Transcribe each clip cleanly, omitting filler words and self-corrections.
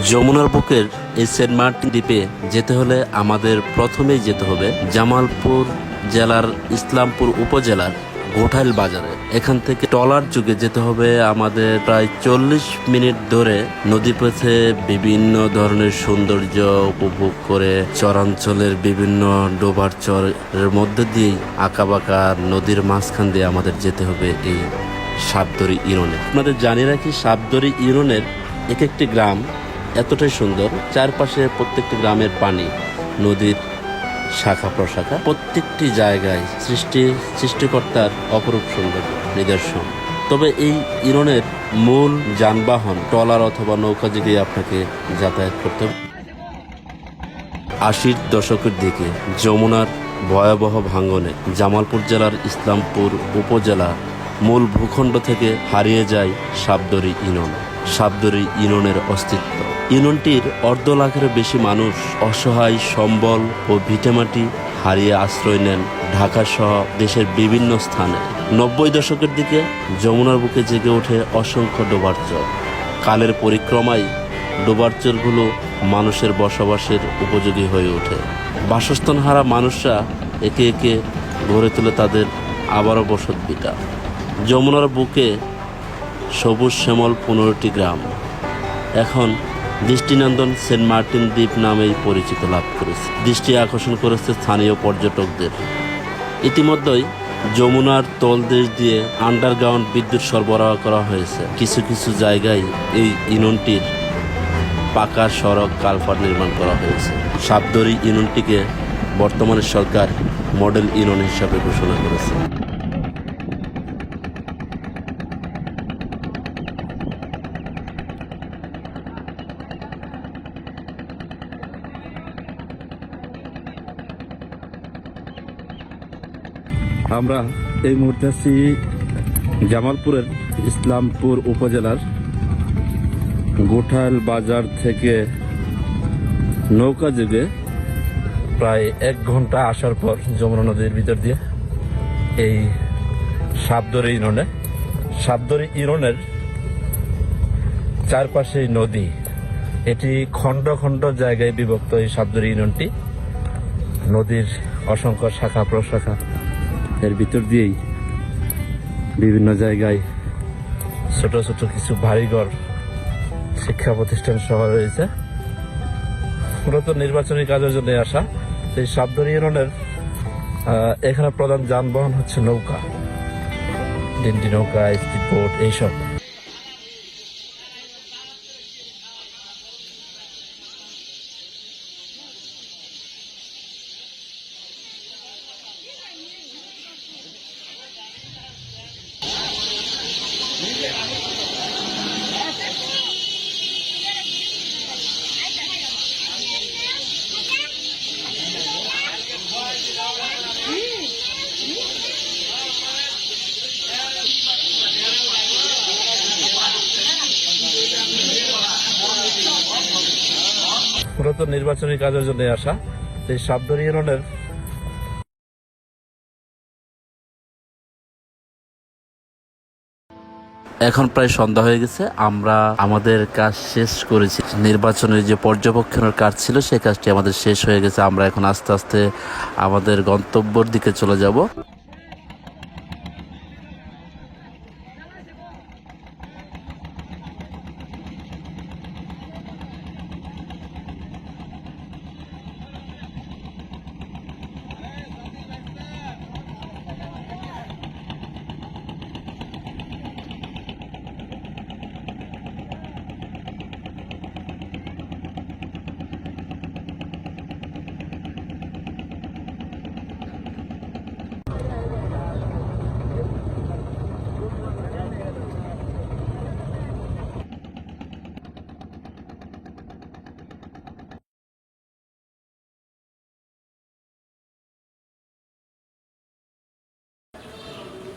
যমুনার বুকের এই সেন্ট মার্টিন দ্বীপে যেতে হলে আমাদের প্রথমেই যেতে হবে জামালপুর জেলার ইসলামপুর উপজেলার গোঠাইল বাজারে। এখান থেকে ট্রলার যুগে যেতে হবে আমাদের প্রায় 40 মিনিট ধরে নদীপথে বিভিন্ন ধরনের সৌন্দর্য উপভোগ করে চরাঞ্চলের বিভিন্ন ডোবার চরের মধ্যে দিয়েই আঁকাবাঁকা নদীর মাঝখান দিয়ে আমাদের যেতে হবে এই সাবদরি ইউনিয়নে। আপনাদের জানি রাখি সাবদরি ইউনিয়নের এক একটি গ্রাম এতটাই সুন্দর, চারপাশে প্রত্যেকটি গ্রামের পানি, নদীর শাখা প্রশাখা, প্রত্যেকটি জায়গায় সৃষ্টিকর্তার অপরূপ সুন্দর নিদর্শন। তবে এই ইউনিয়নের মূল যানবাহন ট্রলার অথবা নৌকা যোগে আপনাকে যাতায়াত করতে হবে। 80-র দশকের দিকে যমুনার ভয়াবহ ভাঙনে জামালপুর জেলার ইসলামপুর উপজেলা মূল ভূখণ্ড থেকে হারিয়ে যায় সাবদরি ইউনিয়ন। সাবদরি ইউনিয়নের অস্তিত্ব, ইউনিয়নটির অর্ধ লাখের বেশি মানুষ অসহায় সম্বল ও ভিটেমাটি হারিয়ে আশ্রয় নেন ঢাকা সহ দেশের বিভিন্ন স্থানে। 90 দশকের দিকে যমুনার বুকে জেগে ওঠে অসংখ্য ডোবারচর। কালের পরিক্রমায় ডোবারচরগুলো মানুষের বসবাসের উপযোগী হয়ে ওঠে। বাসস্থানহারা মানুষরা একে একে গড়ে তোলে তাদের আবারও বসত ভিটা। যমুনার বুকে সবুজ শ্যামল 15টি গ্রাম এখন দৃষ্টিনন্দন সেন্ট মার্টিন দ্বীপ নামেই পরিচিত লাভ করেছে, দৃষ্টি আকর্ষণ করেছে স্থানীয় পর্যটকদের। ইতিমধ্যেই যমুনার তলদেশ দিয়ে আন্ডারগ্রাউন্ড বিদ্যুৎ সরবরাহ করা হয়েছে। কিছু কিছু জায়গায় এই ইউনিয়নটির পাকা সড়ক কালভার্ট নির্মাণ করা হয়েছে। সাবদরি ইউনিয়নটিকে বর্তমানে সরকার মডেল ইউনিয়ন হিসাবে ঘোষণা করেছে। আমরা এই মুহূর্তে আছি জামালপুরের ইসলামপুর উপজেলার গোঠাইল বাজার থেকে নৌকা যোগে প্রায় 1 ঘন্টা আসার পর যমুনা নদীর ভিতর দিয়ে এই সাবদরি ইউনিয়নের চারপাশেই নদী। এটি খণ্ড খণ্ড জায়গায় বিভক্ত। এই সাবদরি ইউনিয়নটি নদীর অসংখ্য শাখা প্রশাখা এর ভিতর দিয়েই বিভিন্ন জায়গায় ছোট ছোট কিছু বাড়িঘর, শিক্ষা প্রতিষ্ঠান সহ রয়েছে। মূলত নির্বাচনী কাজের জন্য আসা এই সাবদরি ইউনিয়নের এখানে প্রধান যানবাহন হচ্ছে নৌকা, ডিন্ডি নৌকা, স্পিড বোট এইসব। মূলত নির্বাচনী কাজের জন্য আসা এই সাবদরি ইউনিয়নের এখন প্রায় সন্ধ্যা হয়ে গেছে। আমরা আমাদের কাজ শেষ করেছি। নির্বাচনের যে পর্যবেক্ষণের কাজ ছিল সেই কাজটি আমাদের শেষ হয়ে গেছে। আমরা এখন আস্তে আস্তে আমাদের গন্তব্যের দিকে চলে যাব।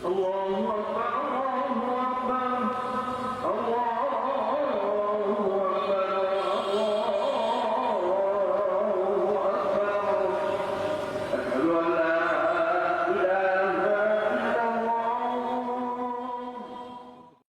الله أكبر